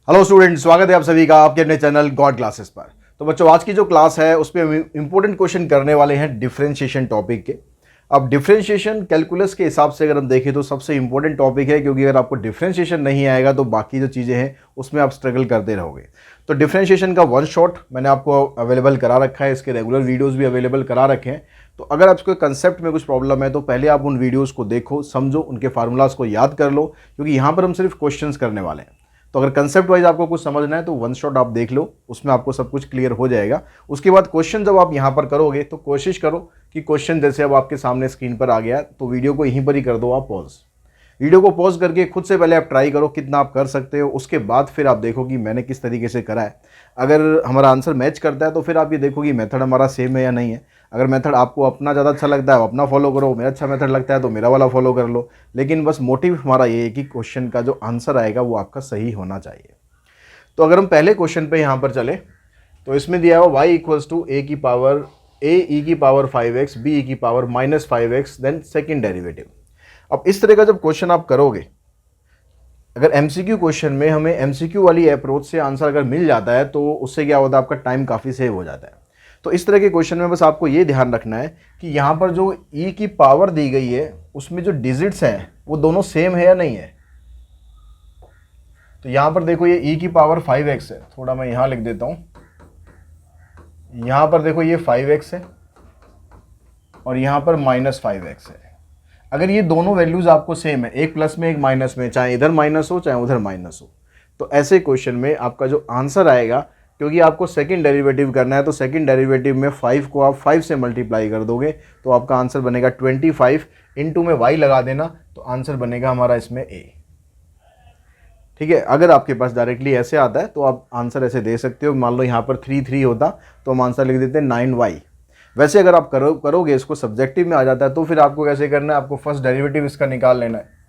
Hello student, स्वागत है आप सभी का आपके अपने चैनल गॉड क्लासेस पर। तो बच्चों, आज की जो क्लास है उसमें हम इंपॉर्टेंट क्वेश्चन करने वाले हैं डिफरेंशिएशन टॉपिक के। अब डिफरेंशिएशन कैलकुलस के हिसाब से अगर हम देखें तो सबसे इंपॉर्टेंट टॉपिक है, क्योंकि अगर आपको डिफरेंशिएशन नहीं आएगा तो बाकी जो चीज़ें हैं उसमें आप स्ट्रगल करते रहोगे। तो डिफरेंशिएशन का वन शॉट मैंने आपको अवेलेबल करा रखा है, इसके रेगुलर वीडियोज़ भी अवेलेबल करा रखे हैं। तो अगर आपको कंसेप्ट में कुछ प्रॉब्लम है तो पहले आप उन वीडियोज़ को देखो, समझो, उनके फार्मूलाज को याद कर लो, क्योंकि यहाँ पर हम सिर्फ क्वेश्चंस करने वाले हैं। तो अगर कंसेप्ट वाइज आपको कुछ समझना है तो वन शॉट आप देख लो, उसमें आपको सब कुछ क्लियर हो जाएगा। उसके बाद क्वेश्चन जब आप यहाँ पर करोगे तो कोशिश करो कि क्वेश्चन जैसे अब आपके सामने स्क्रीन पर आ गया तो वीडियो को यहीं पर ही कर दो आप पॉज। वीडियो को पॉज करके खुद से पहले आप ट्राई करो कितना आप कर सकते हो, उसके बाद फिर आप देखो कि मैंने किस तरीके से करा है। अगर हमारा आंसर मैच करता है तो फिर आप ये देखो कि मेथड हमारा सेम है या नहीं है। अगर मेथड आपको अपना ज़्यादा अच्छा लगता है वो अपना फॉलो करो, मेरा अच्छा मेथड लगता है तो मेरा वाला फॉलो कर लो। लेकिन बस मोटिव हमारा ये है कि क्वेश्चन का जो आंसर आएगा वो आपका सही होना चाहिए। तो अगर हम पहले क्वेश्चन पे यहाँ पर चले तो इसमें दिया हुआ y इक्वल्स टू ए की पावर ए ई की पावर 5x बी ई की power -5x then second derivative. अब इस तरह का जब क्वेश्चन आप करोगे, अगर एमसीक्यू क्वेश्चन में हमें एमसीक्यू वाली अप्रोच से आंसर अगर मिल जाता है तो उससे क्या होता है, आपका टाइम काफ़ी सेव हो जाता है। तो इस तरह के क्वेश्चन में बस आपको ये ध्यान रखना है कि यहाँ पर जो ई की पावर दी गई है उसमें जो डिजिट्स हैं वो दोनों सेम है या नहीं है। तो यहाँ पर देखो ये e की पावर 5x है, थोड़ा मैं यहाँ लिख देता हूँ। यहाँ पर देखो ये 5x है और यहाँ पर -5x है। अगर ये दोनों वैल्यूज़ आपको सेम है, एक प्लस में एक माइनस में, चाहे इधर माइनस हो चाहे उधर माइनस हो, तो ऐसे क्वेश्चन में आपका जो आंसर आएगा, क्योंकि आपको सेकंड डेरिवेटिव करना है तो सेकंड डेरिवेटिव में 5 को आप 5 से मल्टीप्लाई कर दोगे तो आपका आंसर बनेगा 25। इनटू में y लगा देना तो आंसर बनेगा हमारा इसमें a। ठीक है, अगर आपके पास डायरेक्टली ऐसे आता है तो आप आंसर ऐसे दे सकते हो। मान लो यहाँ पर 3 होता तो हम आंसर लिख देते हैं 9y। वैसे अगर आप करोगे इसको सब्जेक्टिव में आ जाता है तो फिर आपको कैसे करना है, आपको फर्स्ट डेरिवेटिव इसका निकाल लेना है।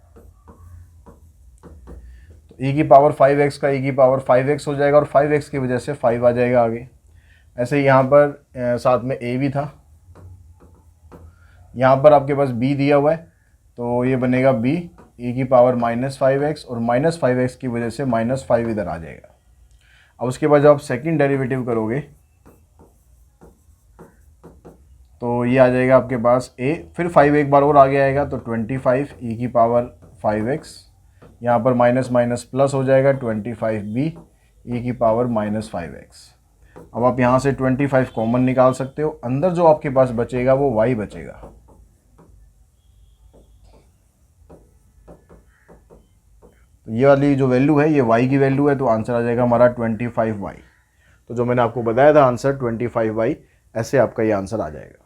तो e की पावर 5x का e की पावर 5x हो जाएगा और 5x की वजह से 5 आ जाएगा आगे। ऐसे ही यहाँ पर साथ में a भी था, यहाँ पर आपके पास b दिया हुआ है तो ये बनेगा b e की पावर -5x और -5x की वजह से -5 इधर आ जाएगा। अब उसके बाद जब आप सेकंड डेरिवेटिव करोगे तो ये आ जाएगा आपके पास a, फिर 5 एक बार और आगे आएगा तो 25 e की पावर 5x, यहाँ पर माइनस माइनस प्लस हो जाएगा 25b e की पावर -5x। अब आप यहाँ से 25 कॉमन निकाल सकते हो, अंदर जो आपके पास बचेगा वो y बचेगा। तो ये वाली जो वैल्यू है ये y की वैल्यू है तो आंसर आ जाएगा हमारा 25y। तो जो मैंने आपको बताया था आंसर 25y, ऐसे आपका ये आंसर आ जाएगा।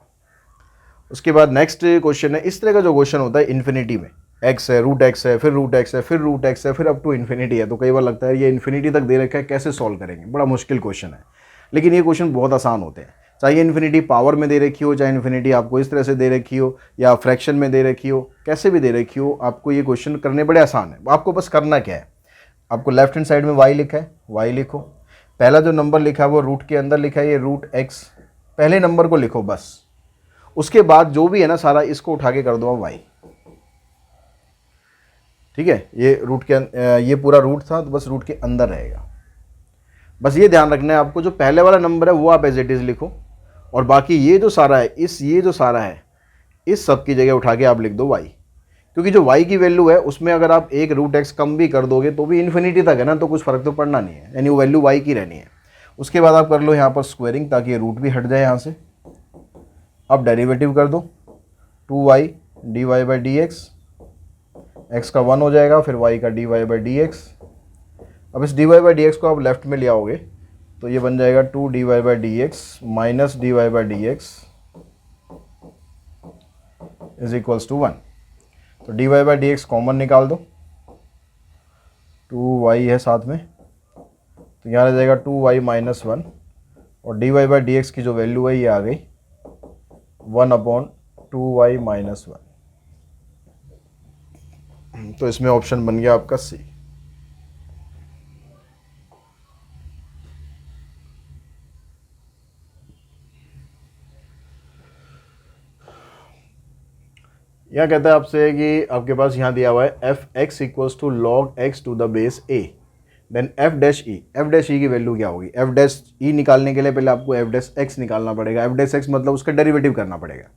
उसके बाद नेक्स्ट क्वेश्चन है, इस तरह का जो क्वेश्चन होता है इन्फिनिटी में, x है, रूट x है, फिर रूट x है, फिर रूट x है, फिर अप टू इन्फिनिटी है, तो कई बार लगता है ये इन्फिनिटी तक दे रखा है कैसे सॉल्व करेंगे, बड़ा मुश्किल क्वेश्चन है। लेकिन ये क्वेश्चन बहुत आसान होते हैं, चाहे इन्फिनिटी पावर में दे रखी हो, चाहे इन्फिनिटी आपको इस तरह से दे रखी हो या फ्रैक्शन में दे रखी हो, कैसे भी दे रखी हो, आपको ये क्वेश्चन करने बड़े आसान है। आपको बस करना क्या है, आपको लेफ्ट हैंड साइड में y लिखा है, y लिखो, पहला जो नंबर लिखा है वो रूट के अंदर लिखा है, ये रूट x, पहले नंबर को लिखो बस। उसके बाद जो भी है ना सारा इसको उठा के कर दो आप y। ठीक है, ये रूट के ये पूरा रूट था तो बस रूट के अंदर रहेगा। बस ये ध्यान रखना है आपको, जो पहले वाला नंबर है वो आप एज इट इज लिखो और बाकी ये जो सारा है ये जो सारा है इस सब की जगह उठा के आप लिख दो y, क्योंकि जो y की वैल्यू है उसमें अगर आप एक रूट x कम भी कर दोगे तो भी इन्फिनिटी तक है ना, तो कुछ फर्क तो पड़ना नहीं है, यानी वो वैल्यू y की रहनी है। उसके बाद आप कर लो यहाँ पर स्क्वायरिंग ताकि ये रूट भी हट जाए यहाँ से। अब डेरिवेटिव कर दो 2y dy by d x, x का 1 हो जाएगा, फिर y का dy बाई डी एक्स। अब इस dy बाई डी एक्स को आप लेफ्ट में ले आओगे तो ये बन जाएगा 2 dy by d x minus dy by d x is equals to 1। तो dy by d x common निकाल दो, 2y है साथ में तो यहाँ आ जाएगा 2y माइनस 1 और dy बाई डी एक्स की जो वैल्यू है ये आ गई 1/2y माइनस 1। तो इसमें ऑप्शन बन गया आपका सी। यह कहता है आपसे कि आपके पास यहाँ दिया हुआ है f x equals to log x to the base a. Then f dash e की वैल्यू क्या होगी, एफ डैश ई निकालने के लिए पहले आपको एफ डैश एक्स निकालना पड़ेगा, एफ डैश एक्स मतलब उसका डेरिवेटिव करना पड़ेगा।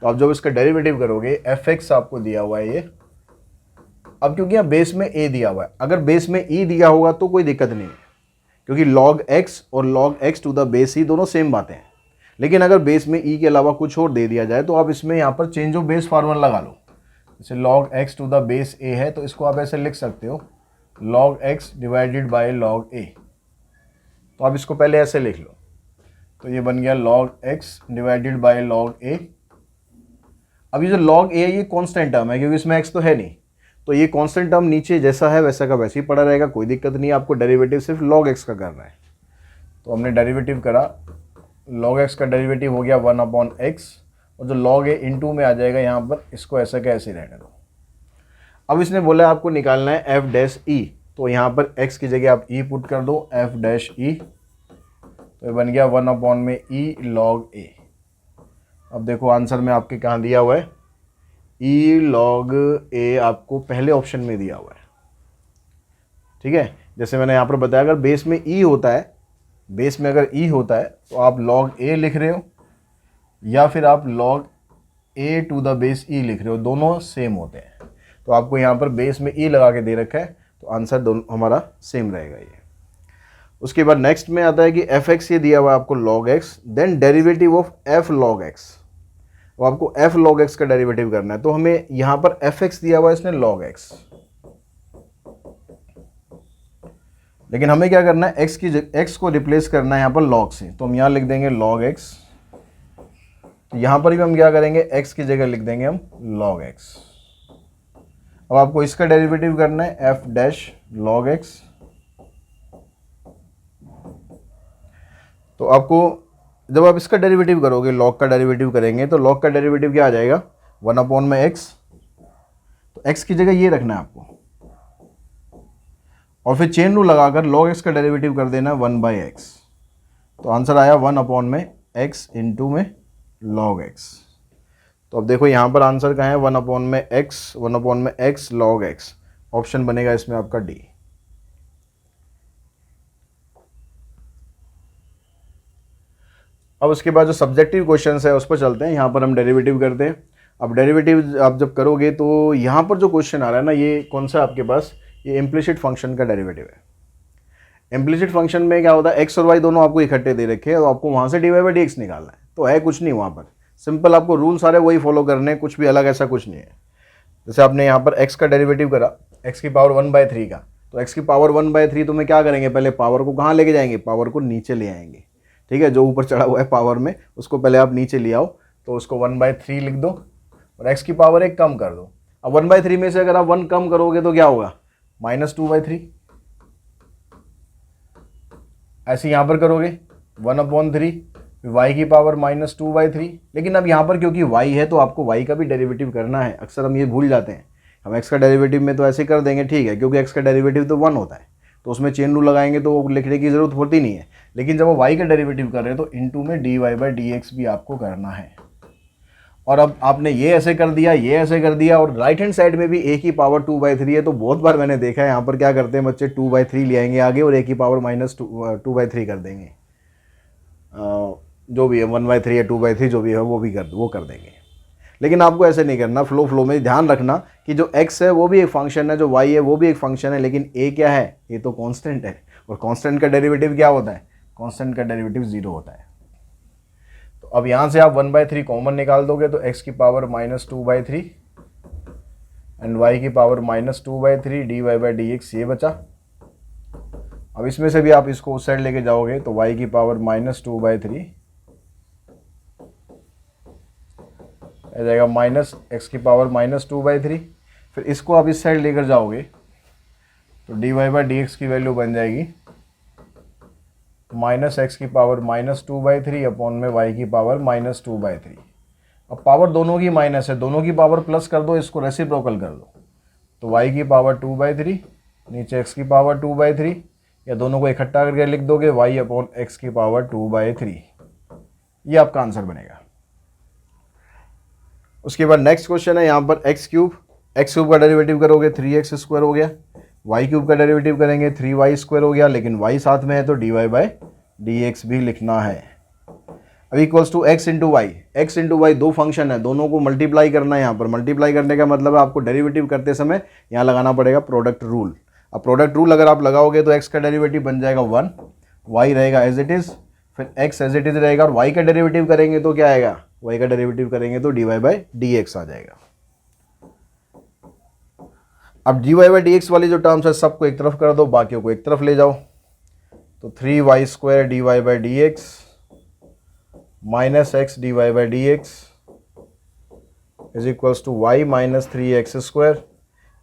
तो आप जब इसका डेरिवेटिव करोगे, एफ एक्स आपको दिया हुआ है ये, अब क्योंकि यहाँ बेस में ए दिया हुआ है, अगर बेस में ई दिया होगा तो कोई दिक्कत नहीं है, क्योंकि log x और log x to the base E दोनों सेम बातें हैं। लेकिन अगर बेस में ई के अलावा कुछ और दे दिया जाए तो आप इसमें यहाँ पर चेंज ऑफ बेस फार्मूला लगा लो। जैसे log x to the base a है तो इसको आप ऐसे लिख सकते हो log x divided by log a। तो आप इसको पहले ऐसे लिख लो, तो ये बन गया log x divided by log a। अब ये जो log a है ये कांस्टेंट टर्म है, क्योंकि इसमें x तो है नहीं, तो ये कांस्टेंट टर्म नीचे जैसा है वैसा का वैसे ही पड़ा रहेगा, कोई दिक्कत नहीं है। आपको डेरिवेटिव सिर्फ log x का करना है। तो हमने डेरिवेटिव करा, log x का डेरिवेटिव हो गया 1/x, और जो log a इंटू में आ जाएगा यहाँ पर, इसको ऐसा का ऐसे रहने दो। अब इसने बोला आपको निकालना है एफ डैश ई, तो यहाँ पर x की जगह आप e पुट कर दो, एफ डैश ई, तो ये बन गया 1/e log a। अब देखो आंसर में आपके कहाँ दिया हुआ है, ई लॉग ए आपको पहले ऑप्शन में दिया हुआ है। ठीक है, जैसे मैंने यहाँ पर बताया, अगर बेस में ई होता है, बेस में अगर ई होता है तो आप लॉग ए लिख रहे हो या फिर आप log A to the base E लिख रहे हो, दोनों सेम होते हैं। तो आपको यहाँ पर बेस में ई लगा के दे रखा है, तो आंसर दोनों हमारा सेम रहेगा ये। उसके बाद नेक्स्ट में आता है कि एफ एक्स ये दिया हुआ है आपको log x, then derivative of f log x, तो आपको f log x का डेरिवेटिव करना है। तो हमें यहां पर fx दिया हुआ है इसने log x, लेकिन हमें क्या करना है, x को रिप्लेस करना है यहां पर log से, तो हम यहां लिख देंगे log x। तो यहां पर भी हम क्या करेंगे, x की जगह लिख देंगे हम log x। अब आपको इसका डेरिवेटिव करना है f डैश log x। तो आपको जब आप इसका डेरिवेटिव करोगे, log का डेरिवेटिव करेंगे, तो log का डेरिवेटिव क्या आ जाएगा, 1/x। तो x की जगह ये रखना है आपको, और फिर चेन रूल लगाकर log x का डेरिवेटिव कर देना 1/x। तो आंसर आया 1/x इंटू में log x। तो अब देखो यहाँ पर आंसर कहाँ है, 1/x log x, ऑप्शन बनेगा इसमें आपका डी। अब उसके बाद जो सब्जेक्टिव क्वेश्चंस है उस पर चलते हैं। यहाँ पर हम डेरिवेटिव करते हैं। अब डेरिवेटिव आप जब करोगे तो यहाँ पर जो क्वेश्चन आ रहा है ना, ये कौन सा आपके पास, ये इम्प्लिसिट फंक्शन का डेरिवेटिव है। इम्प्लिसिट फंक्शन में क्या होता है, एक्स और वाई दोनों आपको इकट्ठे दे रखे हैं, तो आपको वहाँ से dy बाई डी एक्स निकालना है। तो है कुछ नहीं वहाँ पर, सिंपल आपको रूल सारे वही फॉलो करने हैं, कुछ भी अलग ऐसा कुछ नहीं है। जैसे आपने यहाँ पर x का डेरिवेटिव करा, x की पावर 1/3 का, तो x की पावर 1/3 तो मैं क्या करेंगे, पहले पावर को कहाँ लेके जाएंगे, पावर को नीचे ले आएंगे। ठीक है, जो ऊपर चढ़ा हुआ है पावर में उसको पहले आप नीचे ले आओ, तो उसको 1/3 लिख दो और x की पावर 1 कम कर दो। अब 1/3 में से अगर आप 1 कम करोगे तो क्या होगा, -2/3। ऐसे यहाँ पर करोगे 1/3, y की पावर -2/3। लेकिन अब यहाँ पर क्योंकि y है तो आपको y का भी डेरिवेटिव करना है। अक्सर हम ये भूल जाते हैं, हम x का डेरिवेटिव में तो ऐसे कर देंगे, ठीक है, क्योंकि x का डेरिवेटिव तो 1 होता है, तो उसमें चेन रूल लगाएंगे तो वो लिखने की ज़रूरत होती नहीं है। लेकिन जब वो y का डेरिवेटिव कर रहे हैं तो इनटू में dy बाई डी एक्स भी आपको करना है। और अब आपने ये ऐसे कर दिया, ये ऐसे कर दिया, और राइट हैंड साइड में भी a की पावर 2/3 है। तो बहुत बार मैंने देखा है यहाँ पर क्या करते हैं बच्चे, 2/3 ले आएंगे आगे और a की पावर -2/3 कर देंगे। जो भी है 1/3 या 2/3 जो भी है वो कर देंगे। लेकिन आपको ऐसे नहीं करना, फ्लो में ध्यान रखना कि जो x है वो भी एक फंक्शन है, जो y है वो भी एक फंक्शन है, लेकिन a क्या है, ये तो कांस्टेंट है, और कांस्टेंट का डेरिवेटिव क्या होता है, कांस्टेंट का डेरिवेटिव 0 होता है। तो अब यहाँ से आप 1/3 कॉमन निकाल दोगे तो x की पावर -2/3 एंड y की power -2/3 dy by d x ये बचा। अब इसमें से भी आप इसको उस साइड लेके जाओगे तो y की पावर -2/3 आ जाएगा -x की पावर -2/3। फिर इसको आप इस साइड लेकर जाओगे तो dy बाई डी एक्स की वैल्यू बन जाएगी -x की पावर -2/3 अपॉन में y की पावर -2/3। अब पावर दोनों की माइनस है, दोनों की पावर प्लस कर दो, इसको रेसिप्रोकल कर दो, तो y की पावर 2/3 नीचे x की पावर 2/3, या दोनों को इकट्ठा करके लिख दोगे y अपॉन x की पावर 2/3। ये आपका आंसर बनेगा। उसके बाद नेक्स्ट क्वेश्चन है यहाँ पर x क्यूब का डेरिवेटिव करोगे 3x² हो गया, वाई क्यूब का डेरिवेटिव करेंगे 3y² हो गया, लेकिन y साथ में है तो dy/dx भी लिखना है। अब equals to x into y, x into y दो फंक्शन है, दोनों को मल्टीप्लाई करना है। यहाँ पर मल्टीप्लाई करने का मतलब है आपको डेरिवेटिव करते समय यहाँ लगाना पड़ेगा प्रोडक्ट रूल। अब प्रोडक्ट रूल अगर आप लगाओगे तो x का डेरिवेटिव बन जाएगा 1, y रहेगा एज इट इज़, फिर x एज इट इज़ रहेगा, और y का डेरिवेटिव करेंगे तो क्या आएगा, y का डेरिवेटिव करेंगे तो dy/dx आ जाएगा। अब dy/dx वाली जो टर्म्स है सबको एक तरफ कर दो, बाकियों को एक तरफ ले जाओ। तो 3y² dy/dx minus x dy/dx is equals to y minus 3x²।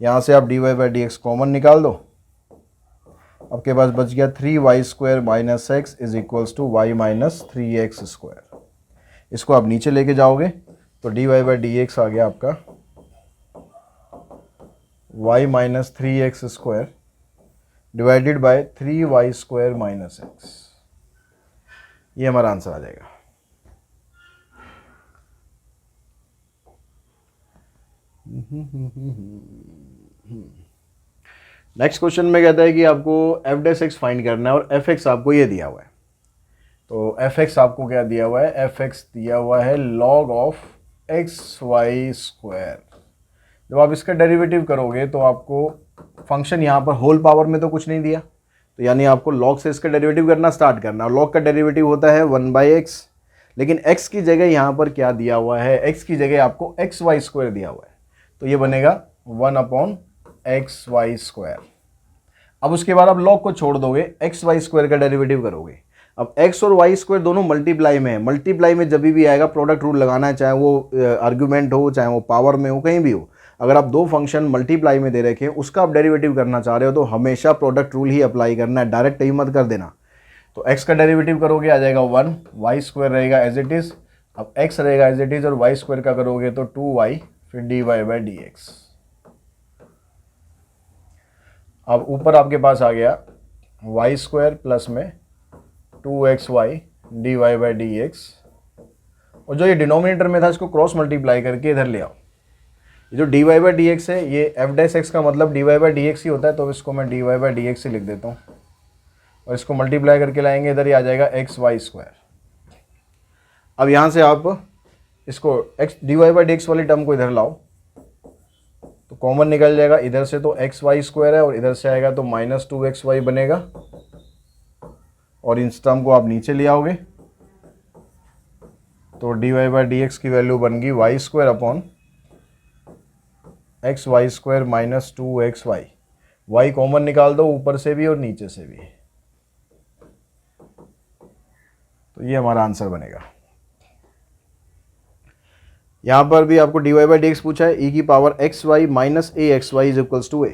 यहाँ से आप dy/dx कॉमन निकाल दो, आपके पास बच गया 3y² minus x is equals to y minus 3x²। इसको आप नीचे लेके जाओगे तो dy/dx आ गया आपका y minus 3x² divided by 3y² minus x। ये हमारा आंसर आ जाएगा। नेक्स्ट क्वेश्चन में कहता है कि आपको f' फाइंड करना है और fx आपको ये दिया हुआ है। तो fx आपको क्या दिया हुआ है, fx दिया हुआ है log ऑफ xy²। जब आप इसका डेरिवेटिव करोगे तो आपको फंक्शन यहाँ पर होल पावर में तो कुछ नहीं दिया, तो यानी आपको log से इसका डेरिवेटिव करना स्टार्ट करना। और log का डेरिवेटिव होता है 1/x, लेकिन x की जगह यहाँ पर क्या दिया हुआ है, x की जगह आपको xy² दिया हुआ है, तो ये बनेगा 1/xy²। अब उसके बाद आप log को छोड़ दोगे, xy² का डेरिवेटिव करोगे। अब x और y² दोनों मल्टीप्लाई में है, मल्टीप्लाई में जब भी आएगा प्रोडक्ट रूल लगाना है, चाहे वो आर्ग्यूमेंट हो चाहे वो पावर में हो कहीं भी हो। अगर आप दो फंक्शन मल्टीप्लाई में दे रखे हैं, उसका आप डेरिवेटिव करना चाह रहे हो तो हमेशा प्रोडक्ट रूल ही अप्लाई करना है, डायरेक्ट ही मत कर देना। तो x का डेरिवेटिव करोगे आ जाएगा 1, y² रहेगा एज इट इज़। अब x रहेगा एज इट इज़ और y² का करोगे तो 2y, फिर dy/dx। अब ऊपर आपके पास आ गया y² प्लस में 2xy dy/dx, और जो ये डिनोमिनेटर में था इसको क्रॉस मल्टीप्लाई करके इधर ले आओ। ये जो dy/dx है ये f' का मतलब dy/dx ही होता है, तो इसको मैं dy/dx ही लिख देता हूँ, और इसको मल्टीप्लाई करके लाएंगे इधर, ही आ जाएगा xy²। अब यहाँ से आप इसको dy/dx वाली टर्म को इधर लाओ तो कॉमन निकल जाएगा, इधर से तो xy² है और इधर से आएगा तो माइनस 2xy बनेगा, और इस टर्म को आप नीचे ले आओगे तो dy/dx की वैल्यू बन गई y² upon xy² minus 2xy। y common निकाल दो ऊपर से भी और नीचे से भी, तो ये हमारा आंसर बनेगा। यहाँ पर भी आपको dy/dx पूछा है, e की power xy minus axy is equals to a।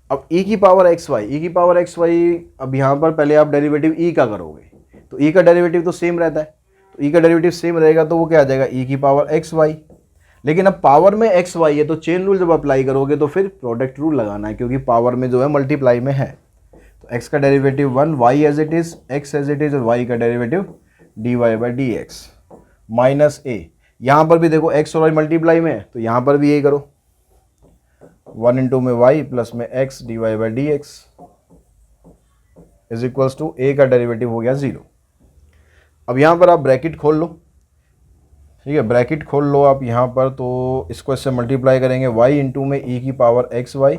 अब e की पावर xy, अब यहाँ पर पहले आप डेरिवेटिव e का करोगे, तो e का डेरिवेटिव तो सेम रहता है, तो e का डेरिवेटिव सेम रहेगा तो वो क्या आ जाएगा e की पावर xy। लेकिन अब पावर में xy है तो चेन रूल जब अप्लाई करोगे तो फिर प्रोडक्ट रूल लगाना है, क्योंकि पावर में जो है मल्टीप्लाई में है। तो x का derivative 1, y as it is, x as it is, और y का डेरिवेटिव dy/dx माइनस a। यहाँ पर भी देखो x और y मल्टीप्लाई में है तो यहाँ पर भी यही करो, 1 इंटू में y प्लस में x dy/dx is equals to a का डेरिवेटिव हो गया 0। अब यहाँ पर आप ब्रैकेट खोल लो, ठीक है, ब्रैकेट खोल लो आप यहाँ पर, तो इसको इससे मल्टीप्लाई करेंगे, y इंटू में e की पावर xy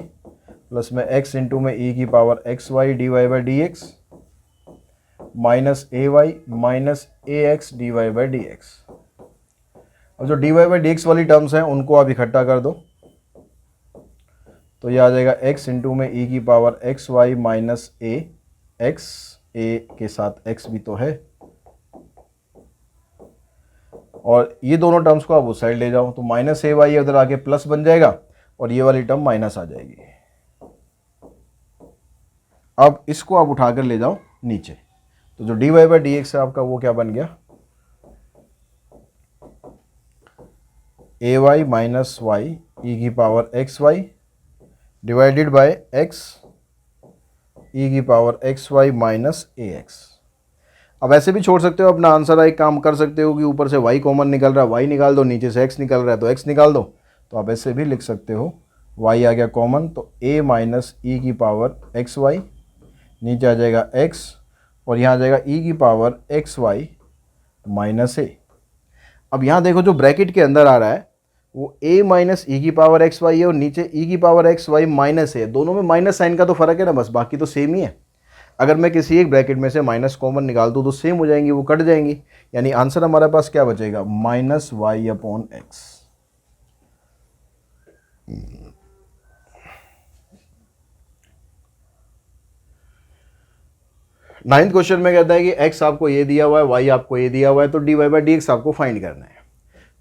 प्लस में x इंटू में e की power xy dy/dx minus ay minus ax dy/dx। अब जो dy/dx वाली टर्म्स हैं उनको आप इकट्ठा कर दो, तो ये आ जाएगा x इंटू में e की power xy minus a, x a के साथ x भी तो है, और ये दोनों टर्म्स को आप उस साइड ले जाओ तो माइनस ay उधर आके प्लस बन जाएगा और ये वाली टर्म माइनस आ जाएगी। अब इसको आप उठाकर ले जाओ नीचे, तो जो dy/dx है आपका वो क्या बन गया, ay माइनस y e की power xy divided by x e की पावर xy माइनस ax। अब ऐसे भी छोड़ सकते हो अपना आंसर, एक काम कर सकते हो कि ऊपर से y कॉमन निकल रहा है y निकाल दो, नीचे से x निकल रहा है तो x निकाल दो, तो आप ऐसे भी लिख सकते हो y आ गया कॉमन, तो a माइनस ई की पावर एक्स वाई, नीचे आ जाएगा x और यहाँ आ जाएगा e की पावर एक्स वाई माइनस ए। अब यहाँ देखो जो ब्रैकेट के अंदर आ रहा है वो a माइनस ई की पावर एक्स वाई है और नीचे e की पावर एक्स वाई माइनस है। दोनों में माइनस साइन का तो फर्क है ना बस, बाकी तो सेम ही है। अगर मैं किसी एक ब्रैकेट में से माइनस कॉमन निकाल दूँ तो सेम हो जाएंगी, वो कट जाएंगी। यानी आंसर हमारे पास क्या बचेगा, minus y upon x. Ninth question में कहता है कि x आपको ये दिया हुआ है, y आपको ये दिया हुआ है, तो dy बाई डी एक्स आपको फाइंड करना है।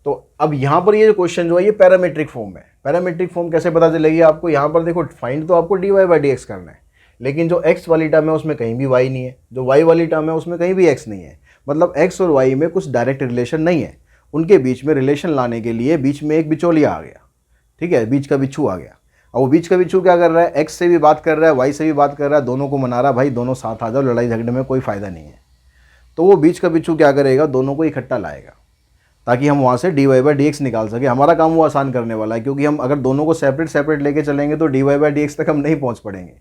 तो अब यहाँ पर ये जो क्वेश्चन जो है ये पैरामीट्रिक फॉर्म है। पैरामीट्रिक फॉर्म कैसे पता चलेगी आपको, यहाँ पर देखो फाइंड तो आपको dy बाई डी एक्स करना है, लेकिन जो x वाली टर्म है उसमें कहीं भी y नहीं है, जो y वाली टर्म है उसमें कहीं भी x नहीं है। मतलब x और y में कुछ डायरेक्ट रिलेशन नहीं है। उनके बीच में रिलेशन लाने के लिए बीच में एक बिचौलिया आ गया, ठीक है, बीच का बिच्छू आ गया। और वो बीच का बिच्छू क्या कर रहा है, x से भी बात कर रहा है, y से भी बात कर रहा है, दोनों को मना रहा है, भाई दोनों साथ आ जाओ, लड़ाई झगड़े में कोई फ़ायदा नहीं है। तो वो बीच का बिच्छू क्या करेगा, दोनों को इकट्ठा लाएगा ताकि हम वहाँ से dy बाई डी एक्स निकाल सके। हमारा काम वो आसान करने वाला है, क्योंकि हम अगर दोनों को सेपरेट सेपरेट लेके चलेंगे तो dy बाई डी एक्स तक हम नहीं पहुँच पड़ेंगे।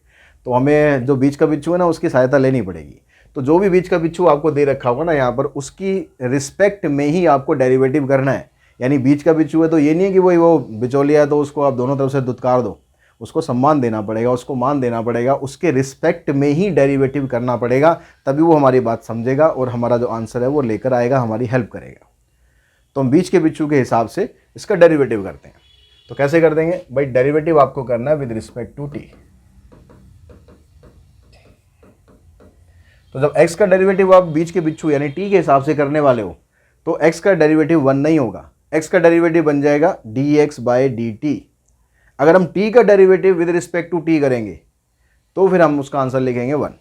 तो हमें जो बीच का बिच्छू है ना उसकी सहायता लेनी पड़ेगी। तो जो भी बीच का बिच्छू आपको दे रखा होगा ना यहाँ पर, उसकी रिस्पेक्ट में ही आपको डेरिवेटिव करना है। यानी बीच का बिच्छू है तो ये नहीं है कि वो बिचौलिया है तो उसको आप दोनों तरफ से दुत्कार दो, उसको सम्मान देना पड़ेगा, उसको मान देना पड़ेगा, उसके रिस्पेक्ट में ही डेरिवेटिव करना पड़ेगा, तभी वो हमारी बात समझेगा और हमारा जो आंसर है वो लेकर आएगा, हमारी हेल्प करेगा। तो हम बीच के बिच्छू के हिसाब से इसका डेरिवेटिव करते हैं। तो कैसे कर देंगे भाई, डेरिवेटिव आपको करना है विद रिस्पेक्ट टू टी। तो जब x का डेरिवेटिव आप बीच के बिच्छू यानी t के हिसाब से करने वाले हो तो x का डेरिवेटिव 1 नहीं होगा, x का डेरिवेटिव बन जाएगा dx बाई डी टी। अगर हम t का derivative with respect to t करेंगे तो फिर हम उसका आंसर लिखेंगे 1,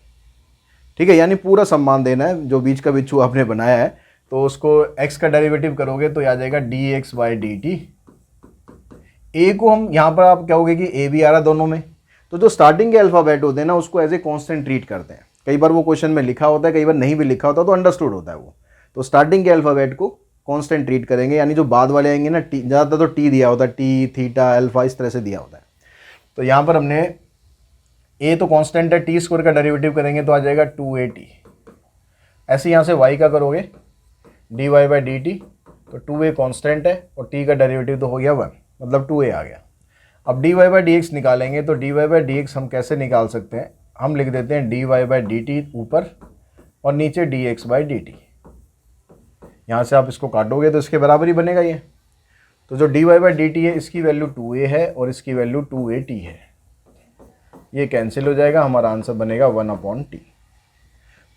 ठीक है। यानी पूरा सम्मान देना है, जो बीच का बिच्छू आपने बनाया है तो उसको x का डेरिवेटिव करोगे तो आ जाएगा dx by d T. a को हम यहाँ पर आप कहोगे कि a भी आ रहा दोनों में, तो जो स्टार्टिंग के अल्फ़ाबेट होते हैं ना उसको एज ए कॉन्स्टेंट ट्रीट करते हैं। कई बार वो क्वेश्चन में लिखा होता है, कई बार नहीं भी लिखा होता, तो अंडरस्टूड होता है वो। तो स्टार्टिंग के अल्फ़ाबेट को कांस्टेंट ट्रीट करेंगे, यानी जो बाद वाले आएंगे ना, टी ज़्यादातर तो टी दिया होता है, टी थीटा अल्फा इस तरह से दिया होता है। तो यहाँ पर हमने ए तो कांस्टेंट है, टी स्क्वायर का डेरिवेटिव करेंगे तो आ जाएगा 2at। ऐसे यहाँ से y का करोगे dy बाई डी टी, तो 2a कांस्टेंट है और t का डेरिवेटिव तो हो गया 1, मतलब 2a आ गया। अब dy बाई डी एक्स निकालेंगे तो dy बाई डी एक्स हम कैसे निकाल सकते हैं, हम लिख देते हैं dy बाई डी टी ऊपर और नीचे dx बाई डी टी। यहाँ से आप इसको काटोगे तो इसके बराबर ही बनेगा ये। तो जो dy बाई डी टी है इसकी वैल्यू 2a है और इसकी वैल्यू 2at है, ये कैंसिल हो जाएगा, हमारा आंसर बनेगा 1/t।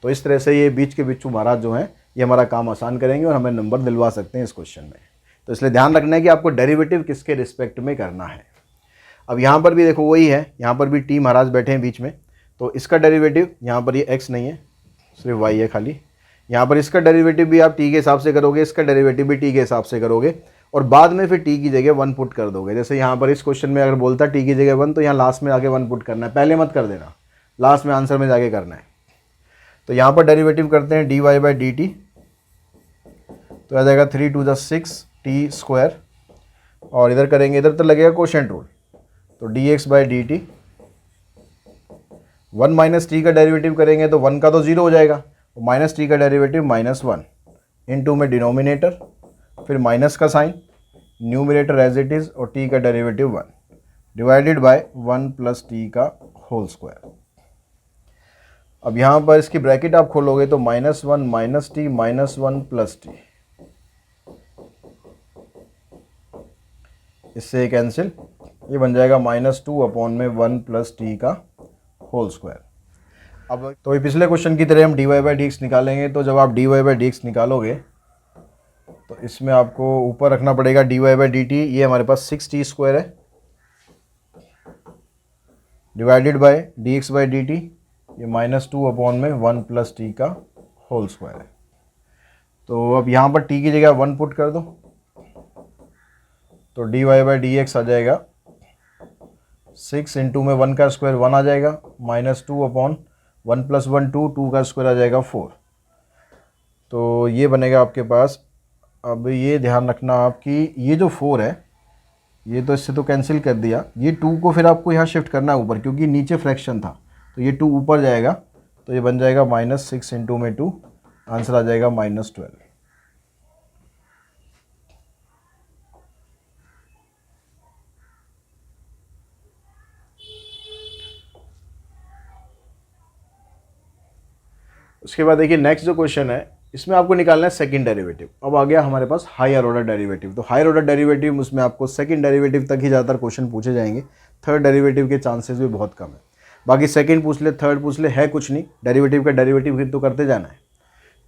तो इस तरह से ये बीच के बिच्छू महाराज जो हैं ये हमारा काम आसान करेंगे और हमें नंबर दिलवा सकते हैं इस क्वेश्चन में। तो इसलिए ध्यान रखना है कि आपको डेरिवेटिव किसके रिस्पेक्ट में करना है। अब यहाँ पर भी देखो वही है, यहाँ पर भी टी महाराज बैठे हैं बीच में, तो इसका डेरिवेटिव यहाँ पर ये x नहीं है, सिर्फ y है खाली। यहाँ पर इसका डेरिवेटिव भी आप t के हिसाब से करोगे, इसका डेरिवेटिव भी t के हिसाब से करोगे और बाद में फिर t की जगह 1 पुट कर दोगे। जैसे यहाँ पर इस क्वेश्चन में अगर बोलता t की जगह 1 तो यहाँ लास्ट में आके 1 पुट करना है, पहले मत कर देना, लास्ट में आंसर में जाके करना है। तो यहाँ पर डेरिवेटिव करते हैं dy बाई डी टी, तो आ जाएगा 3 × 6 t स्क्वायर, और इधर करेंगे, इधर तो लगेगा कोशेंट रूल, तो dx by d t. 1 minus t का डेरिवेटिव करेंगे तो 1 का तो 0 हो जाएगा, माइनस टी का डेरिवेटिव -1 इनटू में डिनोमिनेटर, फिर माइनस का sign, numerator as it is और टी का derivative 1 divided by 1 plus t का होल स्क्वायर। अब यहाँ पर इसकी ब्रैकेट आप खोलोगे तो -1 माइनस टी -1 प्लस टी, इससे कैंसिल, ये बन जाएगा -2/1 प्लस टी का होल स्क्वायर। अब तो ये पिछले क्वेश्चन की तरह हम dy बाई डी एक्स निकालेंगे। तो जब आप dy बाई डी एक्स निकालोगे तो इसमें आपको ऊपर रखना पड़ेगा dy बाई डी टी, ये हमारे पास 6t स्क्वायर है, divided by dx by d T, ये -2/1 प्लस टी का होल स्क्वायर है। तो अब यहाँ पर t की जगह 1 पुट कर दो, तो dy बाई डी एक्स आ जाएगा 6 इंटू में 1 का स्क्वायर 1 आ जाएगा, -2/1 प्लस 1 2 का स्क्वायर आ जाएगा 4। तो ये बनेगा आपके पास। अब ये ध्यान रखना आपकी, ये जो 4 है ये तो इससे तो कैंसिल कर दिया, ये 2 को फिर आपको यहाँ शिफ्ट करना है ऊपर, क्योंकि नीचे फ्रैक्शन था, तो ये 2 ऊपर जाएगा, तो ये बन जाएगा -6 इंटू में 2, आंसर आ जाएगा -12। उसके बाद देखिए नेक्स्ट जो क्वेश्चन है, इसमें आपको निकालना है सेकंड डेरिवेटिव। अब आ गया हमारे पास हायर ऑर्डर डेरिवेटिव। तो हायर ऑर्डर डेरिवेटिव उसमें आपको सेकंड डेरिवेटिव तक ही ज़्यादातर क्वेश्चन पूछे जाएंगे, थर्ड डेरिवेटिव के चांसेस भी बहुत कम है। बाकी सेकंड पूछ ले, थर्ड पूछ ले, है कुछ नहीं, डेरिवेटिव का डेरिवेटिव फिर तो करते जाना है।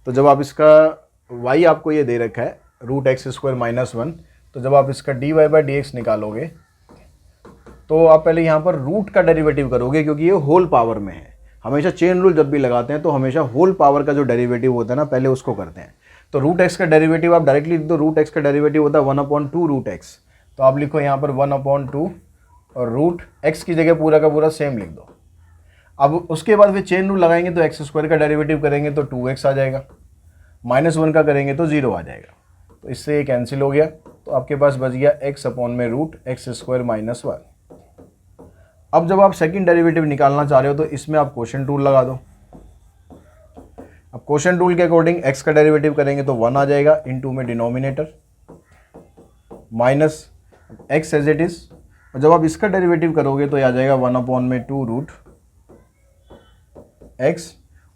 तो जब आप इसका y आपको ये दे रखा है √x² -1, तो जब आप इसका dy/dx निकालोगे तो आप पहले यहाँ पर रूट का डेरिवेटिव करोगे, क्योंकि ये होल पावर में है। हमेशा चेन रूल जब भी लगाते हैं तो हमेशा होल पावर का जो डेरिवेटिव होता है ना, पहले उसको करते हैं। तो √x का डेरिवेटिव आप डायरेक्टली लिख दो, √x का डेरिवेटिव होता है 1/2 √x। तो आप लिखो यहाँ पर 1/2 और √x की जगह पूरा का पूरा सेम लिख दो। अब उसके बाद फिर चेन रूल लगाएंगे, तो x² का डेरिवेटिव करेंगे तो 2x आ जाएगा, -1 का करेंगे तो 0 आ जाएगा। तो इससे ये कैंसिल हो गया, तो आपके पास बच गया x/√x² -1। अब जब आप सेकंड डेरिवेटिव निकालना चाह रहे हो तो इसमें आप क्वोशंट रूल लगा दो। अब क्वोशंट रूल के अकॉर्डिंग x का डेरिवेटिव करेंगे तो 1 आ जाएगा, इनटू में denominator minus x as it is. और जब आप इसका डेरिवेटिव करोगे तो ये आ जाएगा 1/2 √x,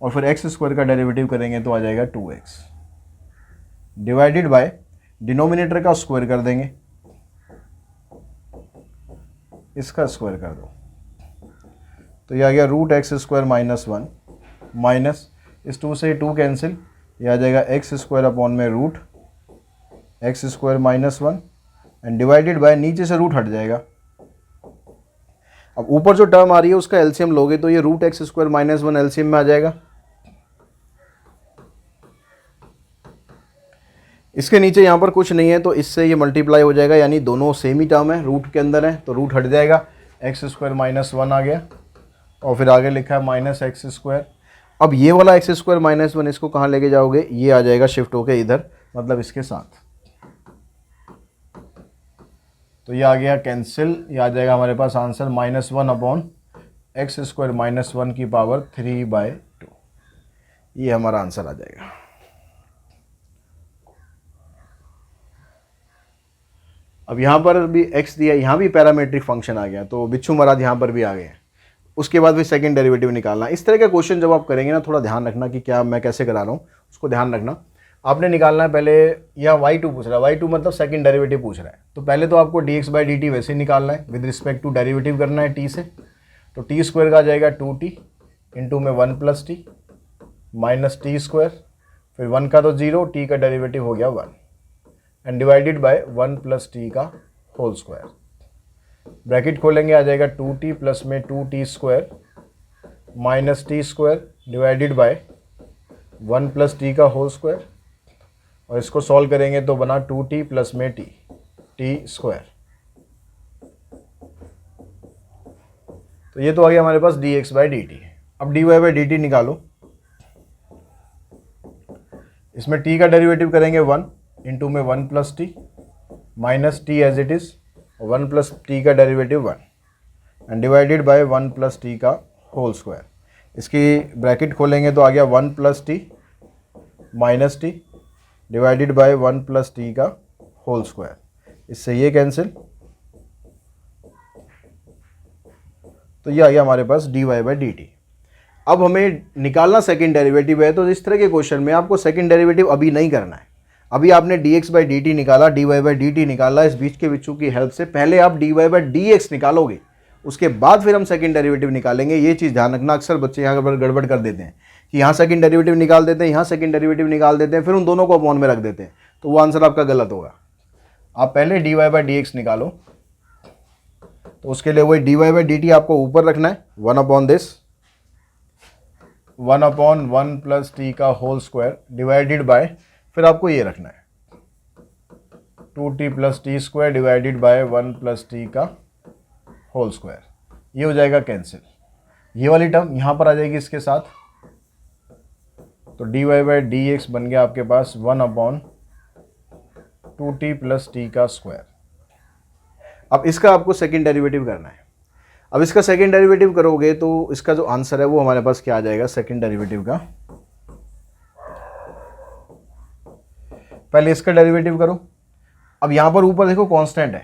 और फिर x² का डेरिवेटिव करेंगे तो आ जाएगा 2x, डिवाइडेड बाय डिनोमिनेटर का स्क्वायर कर देंगे, इसका स्क्वायर कर दो, तो ये आ गया √x² -1 माइनस इस 2 से 2 कैंसिल, ये आ जाएगा x² √x² -1 and divided bye, नीचे से रूट हट जाएगा। अब ऊपर जो टर्म आ रही है उसका एलसीएम लोगे तो ये √x² -1 एलसीएम में आ जाएगा। इसके नीचे यहाँ पर कुछ नहीं है तो इससे ये मल्टीप्लाई हो जाएगा, यानी दोनों सेम ही टर्म है, रूट के अंदर है तो रूट हट जाएगा, x² -1 आ गया, और फिर आगे लिखा है -x²। अब ये वाला x² -1 इसको कहाँ लेके जाओगे, ये आ जाएगा शिफ्ट होके इधर, मतलब इसके साथ, तो ये आ गया कैंसिल, ये आ जाएगा हमारे पास आंसर -1/x² -1 की पावर 3/2। ये हमारा आंसर आ जाएगा। अब यहाँ पर भी x दिया, यहाँ भी पैरामीट्रिक फंक्शन आ गया, तो बिच्छू महाराज यहाँ पर भी आ गए। उसके बाद भी सेकंड डेरिवेटिव निकालना। इस तरह के क्वेश्चन जब आप करेंगे ना, थोड़ा ध्यान रखना कि क्या मैं कैसे करा रहा हूँ, उसको ध्यान रखना। आपने निकालना है पहले, यहाँ y2 पूछ रहा है, y2 मतलब सेकंड डेरिवेटिव पूछ रहा है, तो पहले तो आपको dx/dt वैसे ही निकालना है, विद रिस्पेक्ट टू डेरिवेटिव करना है t से। तो t² का आ जाएगा 2t, इंटू में 1 + t माइनस t², फिर 1 का तो 0, t का डेरिवेटिव हो गया 1 एंड डिवाइडेड बाय 1 + t का होल स्क्वायर। ब्रैकेट खोलेंगे, आ जाएगा 2t प्लस में 2t² minus t² divided by 1 + t का होल स्क्वायर, और इसको सॉल्व करेंगे तो बना 2t प्लस में t²। तो ये तो आ गया हमारे पास dx/dt। अब dy/dt निकालो। इसमें t का डेरिवेटिव करेंगे 1, इंटू में 1 + t minus t as it is, 1 + t का derivative 1 and divided by 1 + t का होल स्क्वायर। इसकी ब्रैकेट खोलेंगे तो आ गया 1 + t minus t divided by 1 + t का होल स्क्वायर। इससे ये कैंसिल, तो ये आ गया हमारे पास dy/dt। अब हमें निकालना सेकंड डेरिवेटिव है, तो इस तरह के क्वेश्चन में आपको सेकंड डेरिवेटिव अभी नहीं करना है। अभी आपने dx/dt निकाला, dy/dt निकाला, इस बीच के बिच्छू की हेल्प से पहले आप dy/dx निकालोगे, उसके बाद फिर हम सेकंड डेरिवेटिव निकालेंगे। ये चीज़ ध्यान रखना, अक्सर बच्चे यहाँ पर गड़बड़ कर देते हैं कि यहाँ सेकंड डेरिवेटिव निकाल देते हैं, यहाँ सेकंड डेरिवेटिव निकाल देते हैं, फिर उन दोनों को अपॉन में रख देते हैं, तो वो आंसर आपका गलत होगा। आप पहले dy/dx निकालो, तो उसके लिए वही dy/dt आपको ऊपर रखना है, 1/1 + t का होल स्क्वायर डिवाइडेड बाय, फिर आपको ये रखना है 2t + t² divided by 1 + t का होल स्क्वायर। ये हो जाएगा कैंसिल, ये वाली टर्म यहाँ पर आ जाएगी इसके साथ, तो dy/dx बन गया आपके पास 1/2t + t का स्क्वायर। अब इसका आपको सेकंड डेरिवेटिव करना है। अब इसका सेकंड डेरिवेटिव करोगे तो इसका जो आंसर है वो हमारे पास क्या आ जाएगा सेकंड डेरिवेटिव का। पहले इसका डेरिवेटिव करो। अब यहां पर ऊपर देखो कांस्टेंट है,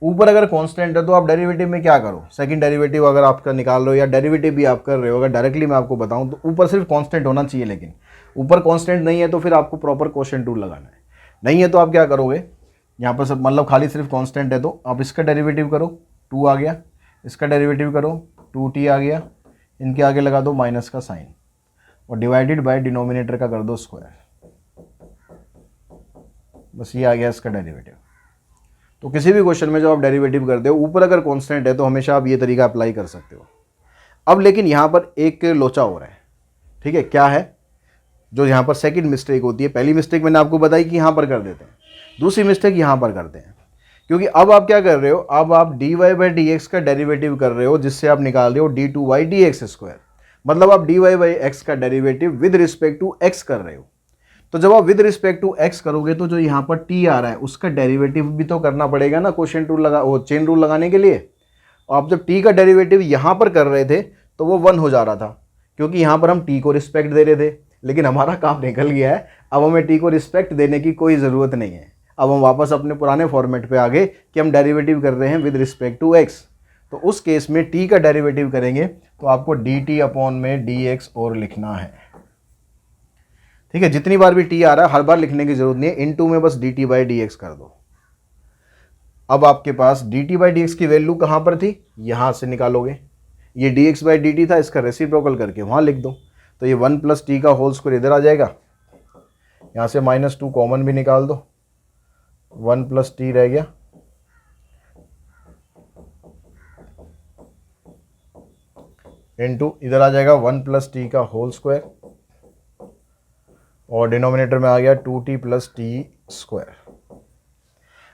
ऊपर अगर कांस्टेंट है तो आप डेरिवेटिव में क्या करो, सेकंड डेरिवेटिव अगर आपका निकाल रहे हो या डेरिवेटिव भी आप कर रहे हो, अगर डायरेक्टली मैं आपको बताऊं तो ऊपर सिर्फ कांस्टेंट होना चाहिए, लेकिन ऊपर कांस्टेंट नहीं है तो फिर आपको प्रॉपर क्वोशिएंट रूल लगाना है। नहीं है तो आप क्या करोगे, यहाँ पर सब मतलब खाली सिर्फ कांस्टेंट है तो आप इसका डेरिवेटिव करो, 2 आ गया, इसका डेरिवेटिव करो 2t आ गया, इनके आगे लगा दो माइनस का साइन और डिवाइडेड बाय डिनोमिनेटर का कर दो स्क्वायर, बस ये आ गया इसका डेरिवेटिव। तो किसी भी क्वेश्चन में जो आप डेरिवेटिव करते हो ऊपर अगर कांस्टेंट है तो हमेशा आप ये तरीका अप्लाई कर सकते हो। अब लेकिन यहाँ पर एक लोचा हो रहा है, ठीक है, क्या है, जो यहाँ पर सेकंड मिस्टेक होती है, पहली मिस्टेक मैंने आपको बताई कि यहाँ पर कर देते हैं, दूसरी मिस्टेक यहाँ पर करते हैं, क्योंकि अब आप क्या कर रहे हो, अब आप dy बाई डी एक्स का डेरिवेटिव कर रहे हो जिससे आप निकाल रहे हो d two y d x square, मतलब आप dy बाई एक्स का derivative with respect to x कर रहे हो। तो जब आप विद रिस्पेक्ट टू x करोगे तो जो यहाँ पर t आ रहा है उसका डेरिवेटिव भी तो करना पड़ेगा ना, क्वोशिएंट रूल लगा वो चेन रूल लगाने के लिए। आप जब t का डेरिवेटिव यहाँ पर कर रहे थे तो वो 1 हो जा रहा था, क्योंकि यहाँ पर हम t को रिस्पेक्ट दे रहे थे, लेकिन हमारा काम निकल गया है, अब हमें t को रिस्पेक्ट देने की कोई ज़रूरत नहीं है। अब हम वापस अपने पुराने फॉर्मेट पे आ गए कि हम डेरिवेटिव कर रहे हैं विद रिस्पेक्ट टू x। तो उस केस में t का डेरिवेटिव करेंगे तो आपको dt अपॉन में dx और लिखना है, ठीक है। जितनी बार भी t आ रहा है हर बार लिखने की जरूरत नहीं है, इनटू में बस dt बाई डी एक्स कर दो। अब आपके पास dt बाई डी एक्स की वैल्यू कहाँ पर थी, यहाँ से निकालोगे, ये dx बाई dt था, इसका रेसिप्रोकल करके वहाँ लिख दो, तो ये 1 प्लस टी का होल स्क्वायर इधर आ जाएगा, यहाँ से -2 कॉमन भी निकाल दो, 1 प्लस टी रह गया, इनटू इधर आ जाएगा 1 प्लस टी का होल स्क्वायर और डिनोमिनेटर में आ गया 2t प्लस टी स्क्वायर।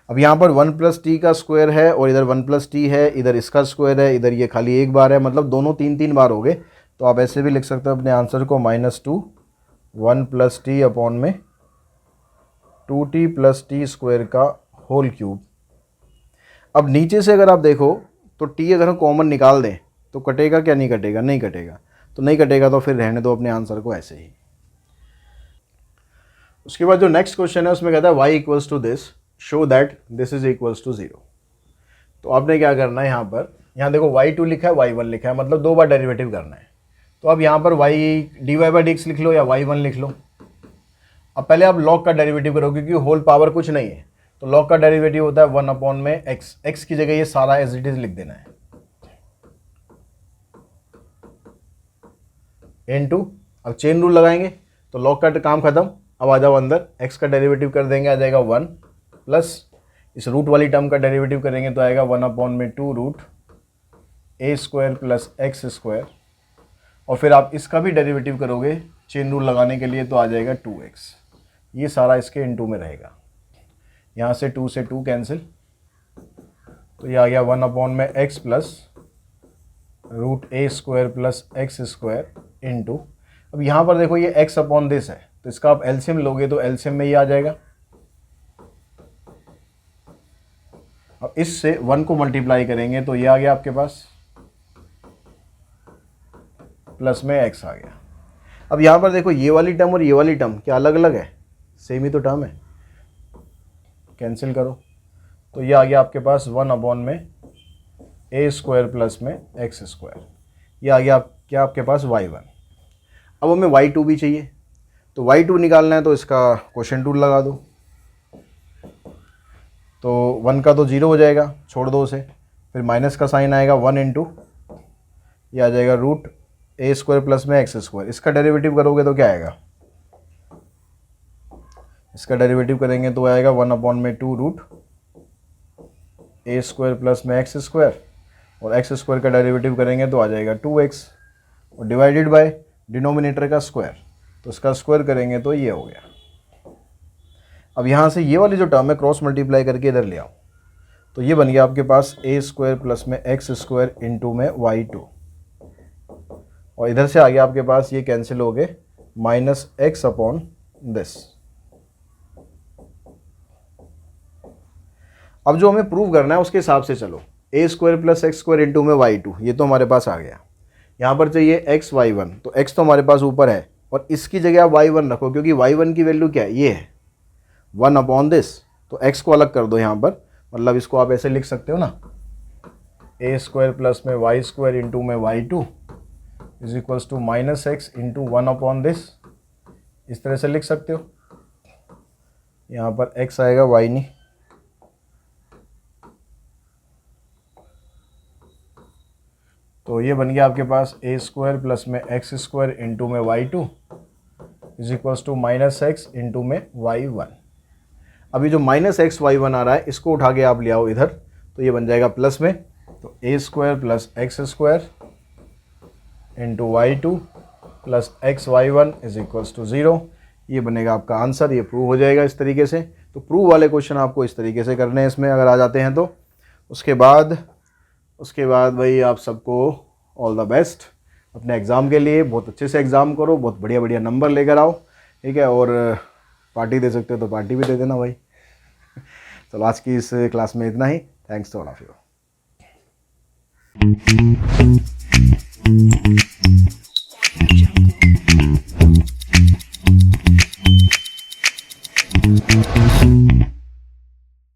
अब यहाँ पर 1 प्लस टी का स्क्वायर है और इधर 1 प्लस टी है, इधर इसका स्क्वायर है, इधर ये खाली एक बार है, मतलब दोनों 3 बार हो गए। तो आप ऐसे भी लिख सकते हो अपने आंसर को -2 1 प्लस टी अपॉन में 2t प्लस टी स्क्वायर का होल क्यूब। अब नीचे से अगर आप देखो तो t अगर हम कॉमन निकाल दें तो कटेगा क्या, नहीं कटेगा, नहीं कटेगा, तो नहीं कटेगा तो फिर रहने दो अपने आंसर को ऐसे ही। उसके बाद जो नेक्स्ट क्वेश्चन है उसमें कहता है y equals to this show that this is equals to 0। तो आपने क्या करना है, यहाँ देखो y2 लिखा है y1 लिखा है, मतलब 2 बार डेरिवेटिव करना है। तो अब यहाँ पर y dy by d x लिख लो या y1 लिख लो। अब पहले आप log का डेरिवेटिव करो, क्योंकि होल पावर कुछ नहीं है, तो log का डेरिवेटिव होता है 1 अपॉन में x की जगह ये सारा एज इट इज लिख देना है, इनटू अब चेन रूल लगाएंगे तो log का काम खत्म। अब आ जाओ अंदर, x का डेरिवेटिव कर देंगे, आ जाएगा 1 प्लस इस रूट वाली टर्म का डेरिवेटिव करेंगे तो आएगा 1 अपॉन में 2 root A square plus X square, और फिर आप इसका भी डेरिवेटिव करोगे चेन रूल लगाने के लिए तो आ जाएगा 2x, ये सारा इसके इनटू में रहेगा, यहाँ से 2 से 2 कैंसिल, तो ये आ गया 1 अपॉन में x plus root A square plus X square into, अब यहाँ पर देखो ये x अपॉन दिस है तो इसका आप एलसीएम लोगे तो एलसीएम में ये आ जाएगा। अब इससे 1 को मल्टीप्लाई करेंगे तो ये आ गया आपके पास, प्लस में x आ गया। अब यहाँ पर देखो ये वाली टर्म और ये वाली टर्म क्या अलग अलग है, सेम ही तो टर्म है, कैंसिल करो तो ये आ गया आपके पास 1 अपॉन में ए स्क्वायर प्लस में एक्स स्क्वायर, ये आ गया क्या आपके पास y1। अब हमें y2 भी चाहिए, तो y2 निकालना है तो इसका क्वोशिएंट रूल लगा दो, तो 1 का तो 0 हो जाएगा, छोड़ दो उसे, फिर माइनस का साइन आएगा 1 इंटू ये आ जाएगा रूट ए स्क्वायर प्लस में एक्स स्क्वायर। इसका डेरिवेटिव करोगे तो क्या आएगा, इसका डेरिवेटिव करेंगे तो आएगा 1 अपॉन में 2 रूट ए स्क्वायर प्लस में एक्स स्क्वायर, और एक्स स्क्वायर का डेरिवेटिव करेंगे तो आ जाएगा 2x, और डिवाइडेड बाय डिनोमिनेटर का स्क्वायर, तो इसका स्क्वायर करेंगे तो ये हो गया। अब यहाँ से ये वाली जो टर्म है क्रॉस मल्टीप्लाई करके इधर ले आओ, तो ये बन गया आपके पास ए स्क्वायर प्लस में एक्स स्क्वायर इंटू में y2, और इधर से आ गया आपके पास ये कैंसिल हो गए -x अपॉन दिस। अब जो हमें प्रूव करना है उसके हिसाब से चलो, A square plus X square into में वाई टू, ये तो हमारे पास आ गया। यहाँ पर चाहिए एक्स वाई वन, तो एक्स तो हमारे पास ऊपर है और इसकी जगह आप वाई वन रखो, क्योंकि वाई वन की वैल्यू क्या है, ये है 1 अपॉन दिस। तो एक्स को अलग कर दो यहाँ पर, मतलब इसको आप ऐसे लिख सकते हो ना, ए स्क्वायर प्लस में वाई स्क्वायर इंटू में Y two is equals to minus x into 1 upon this, इस तरह से लिख सकते हो। यहाँ पर एक्स आएगा, वाई नहीं। तो ये बन गया आपके पास ए स्क्वायर प्लस में एक्स स्क्वायर इंटू में Y two is equals to minus x into में वाई वन। अभी जो माइनस एक्स वाई वन आ रहा है इसको उठा के आप ले आओ इधर, तो ये बन जाएगा प्लस में। तो A square plus X square into Y two plus X Y one is equals to 0। ये बनेगा आपका आंसर, ये प्रूव हो जाएगा इस तरीके से। तो प्रूव वाले क्वेश्चन आपको इस तरीके से करने हैं इसमें अगर आ जाते हैं तो। उसके बाद भाई आप सबको ऑल द बेस्ट अपने एग्ज़ाम के लिए। बहुत अच्छे से एग्ज़ाम करो, बहुत बढ़िया बढ़िया नंबर लेकर आओ, ठीक है। और पार्टी दे सकते हो तो पार्टी भी दे देना भाई। चलो आज की इस क्लास में इतना ही। Thanks to all of you.